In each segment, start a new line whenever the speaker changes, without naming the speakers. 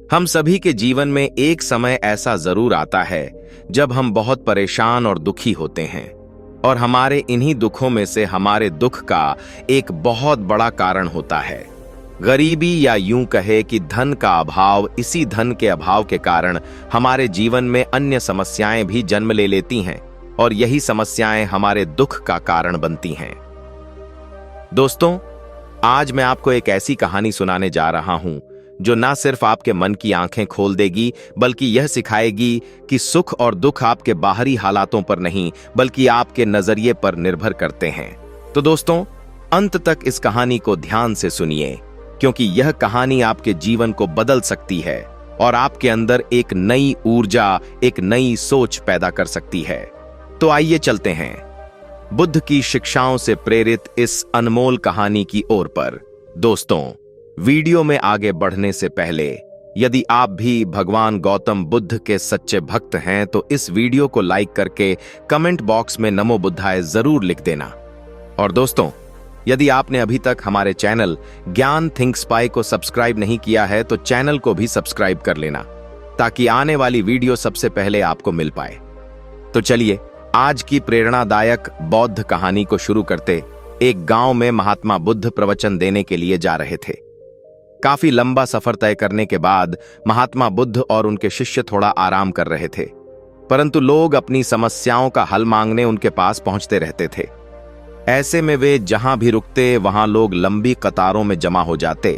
हम सभी के जीवन में एक समय ऐसा जरूर आता है जब हम बहुत परेशान और दुखी होते हैं, और हमारे इन्हीं दुखों में से हमारे दुख का एक बहुत बड़ा कारण होता है गरीबी, या यूं कहे कि धन का अभाव। इसी धन के अभाव के कारण हमारे जीवन में अन्य समस्याएं भी जन्म ले लेती हैं, और यही समस्याएं हमारे दुख का कारण बनती हैं। दोस्तों, आज मैं आपको एक ऐसी कहानी सुनाने जा रहा हूं जो ना सिर्फ आपके मन की आंखें खोल देगी, बल्कि यह सिखाएगी कि सुख और दुख आपके बाहरी हालातों पर नहीं, बल्कि आपके नजरिए पर निर्भर करते हैं। तो दोस्तों, अंत तक इस कहानी को ध्यान से सुनिए, क्योंकि यह कहानी आपके जीवन को बदल सकती है और आपके अंदर एक नई ऊर्जा, एक नई सोच पैदा कर सकती है। तो आइए चलते हैं बुद्ध की शिक्षाओं से प्रेरित इस अनमोल कहानी की ओर पर। दोस्तों, वीडियो में आगे बढ़ने से पहले यदि आप भी भगवान गौतम बुद्ध के सच्चे भक्त हैं तो इस वीडियो को लाइक करके कमेंट बॉक्स में नमो बुद्धाय जरूर लिख देना। और दोस्तों, यदि आपने अभी तक हमारे चैनल ज्ञान थिंक स्पाई को सब्सक्राइब नहीं किया है तो चैनल को भी सब्सक्राइब कर लेना, ताकि आने वाली वीडियो सबसे पहले आपको मिल पाए। तो चलिए आज की प्रेरणादायक बौद्ध कहानी को शुरू करते। एक गांव में महात्मा बुद्ध प्रवचन देने के लिए जा रहे थे। काफी लंबा सफर तय करने के बाद महात्मा बुद्ध और उनके शिष्य थोड़ा आराम कर रहे थे, परंतु लोग अपनी समस्याओं का हल मांगने उनके पास पहुंचते रहते थे। ऐसे में वे जहां भी रुकते वहां लोग लंबी कतारों में जमा हो जाते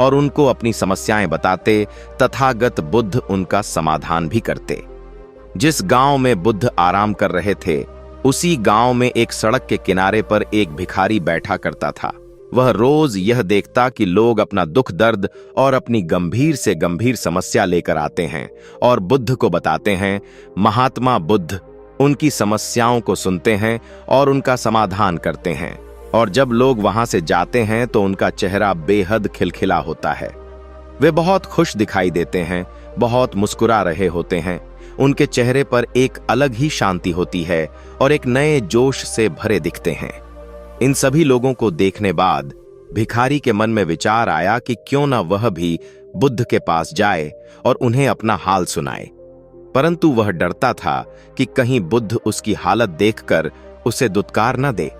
और उनको अपनी समस्याएं बताते। तथागत बुद्ध उनका समाधान भी करते। जिस गांव में बुद्ध आराम कर रहे थे, उसी गांव में एक सड़क के किनारे पर एक भिखारी बैठा करता था। वह रोज यह देखता कि लोग अपना दुख दर्द और अपनी गंभीर से गंभीर समस्या लेकर आते हैं और बुद्ध को बताते हैं। महात्मा बुद्ध उनकी समस्याओं को सुनते हैं और उनका समाधान करते हैं, और जब लोग वहां से जाते हैं तो उनका चेहरा बेहद खिलखिला होता है। वे बहुत खुश दिखाई देते हैं, बहुत मुस्कुरा रहे होते हैं। उनके चेहरे पर एक अलग ही शांति होती है और एक नए जोश से भरे दिखते हैं। इन सभी लोगों को देखने बाद भिखारी के मन में विचार आया कि क्यों न वह भी बुद्ध के पास जाए और उन्हें अपना हाल सुनाए। परंतु वह डरता था कि कहीं बुद्ध उसकी हालत देखकर उसे दुत्कार न दे।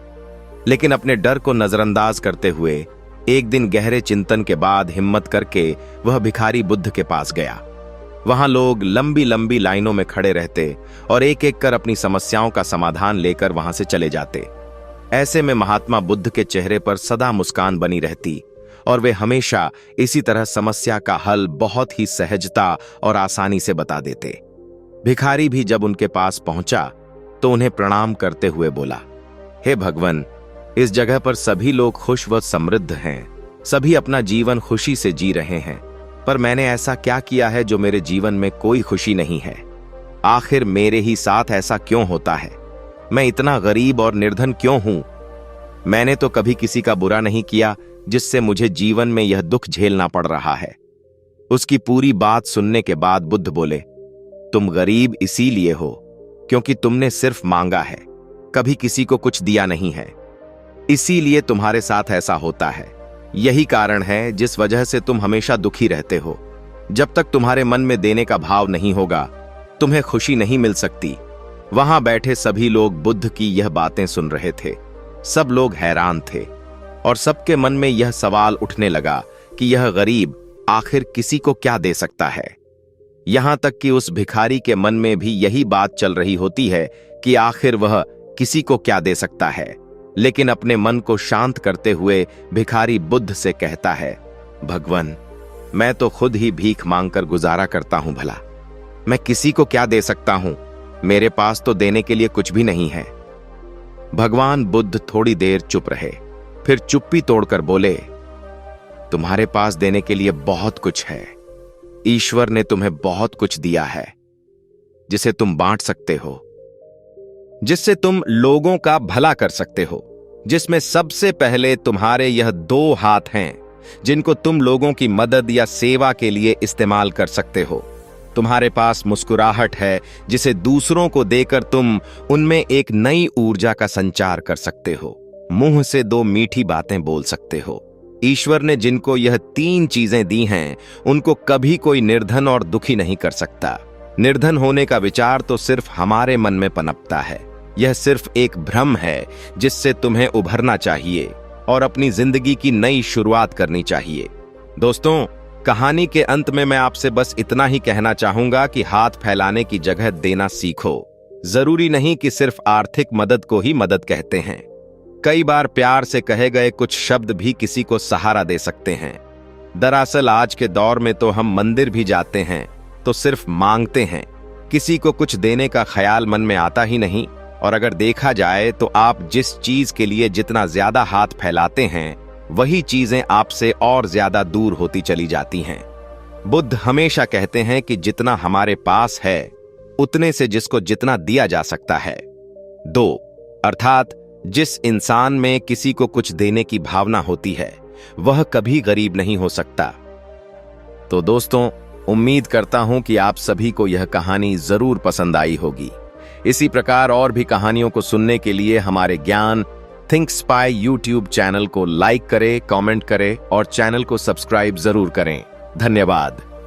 लेकिन अपने डर को नजरअंदाज करते हुए एक दिन गहरे चिंतन के बाद हिम्मत करके वह भिखारी बुद्ध के पास गया। वहां लोग लंबी लंबी लाइनों में खड़े रहते और एक एक कर अपनी समस्याओं का समाधान लेकर वहां से चले जाते। ऐसे में महात्मा बुद्ध के चेहरे पर सदा मुस्कान बनी रहती और वे हमेशा इसी तरह समस्या का हल बहुत ही सहजता और आसानी से बता देते। भिखारी भी जब उनके पास पहुंचा तो उन्हें प्रणाम करते हुए बोला, हे भगवान, इस जगह पर सभी लोग खुश व समृद्ध हैं, सभी अपना जीवन खुशी से जी रहे हैं, पर मैंने ऐसा क्या किया है जो मेरे जीवन में कोई खुशी नहीं है? आखिर मेरे ही साथ ऐसा क्यों होता है? मैं इतना गरीब और निर्धन क्यों हूं? मैंने तो कभी किसी का बुरा नहीं किया जिससे मुझे जीवन में यह दुख झेलना पड़ रहा है। उसकी पूरी बात सुनने के बाद बुद्ध बोले, तुम गरीब इसीलिए हो क्योंकि तुमने सिर्फ मांगा है, कभी किसी को कुछ दिया नहीं है। इसीलिए तुम्हारे साथ ऐसा होता है। यही कारण है जिस वजह से तुम हमेशा दुखी रहते हो। जब तक तुम्हारे मन में देने का भाव नहीं होगा, तुम्हें खुशी नहीं मिल सकती। वहां बैठे सभी लोग बुद्ध की यह बातें सुन रहे थे। सब लोग हैरान थे और सबके मन में यह सवाल उठने लगा कि यह गरीब आखिर किसी को क्या दे सकता है। यहां तक कि उस भिखारी के मन में भी यही बात चल रही होती है कि आखिर वह किसी को क्या दे सकता है। लेकिन अपने मन को शांत करते हुए भिखारी बुद्ध से कहता है, भगवान, मैं तो खुद ही भीख मांगकर गुजारा करता हूं, भला मैं किसी को क्या दे सकता हूं? मेरे पास तो देने के लिए कुछ भी नहीं है। भगवान बुद्ध थोड़ी देर चुप रहे, फिर चुप्पी तोड़कर बोले, तुम्हारे पास देने के लिए बहुत कुछ है। ईश्वर ने तुम्हें बहुत कुछ दिया है जिसे तुम बांट सकते हो, जिससे तुम लोगों का भला कर सकते हो, जिसमें सबसे पहले तुम्हारे यह 2 हाथ हैं जिनको तुम लोगों की मदद या सेवा के लिए इस्तेमाल कर सकते हो। तुम्हारे पास मुस्कुराहट है जिसे दूसरों को देकर तुम उनमें एक नई ऊर्जा का संचार कर सकते हो। मुंह से 2 मीठी बातें बोल सकते हो। ईश्वर ने जिनको यह 3 चीजें दी हैं, उनको कभी कोई निर्धन और दुखी नहीं कर सकता। निर्धन होने का विचार तो सिर्फ हमारे मन में पनपता है। यह सिर्फ एक भ्रम है जिससे तुम्हें उभरना चाहिए और अपनी जिंदगी की नई शुरुआत करनी चाहिए। दोस्तों, कहानी के अंत में मैं आपसे बस इतना ही कहना चाहूंगा कि हाथ फैलाने की जगह देना सीखो। जरूरी नहीं कि सिर्फ आर्थिक मदद को ही मदद कहते हैं। कई बार प्यार से कहे गए कुछ शब्द भी किसी को सहारा दे सकते हैं। दरअसल आज के दौर में तो हम मंदिर भी जाते हैं तो सिर्फ मांगते हैं, किसी को कुछ देने का ख्याल मन में आता ही नहीं। और अगर देखा जाए तो आप जिस चीज के लिए जितना ज्यादा हाथ फैलाते हैं, वही चीजें आपसे और ज्यादा दूर होती चली जाती हैं। बुद्ध हमेशा कहते हैं कि जितना हमारे पास है उतने से जिसको जितना दिया जा सकता है। 2 अर्थात जिस इंसान में किसी को कुछ देने की भावना होती है वह कभी गरीब नहीं हो सकता। तो दोस्तों, उम्मीद करता हूं कि आप सभी को यह कहानी जरूर पसंद आई होगी। इसी प्रकार और भी कहानियों को सुनने के लिए हमारे ज्ञान थिंक स्पाई यूट्यूब चैनल को लाइक करें, कमेंट करें और चैनल को सब्सक्राइब जरूर करें। धन्यवाद।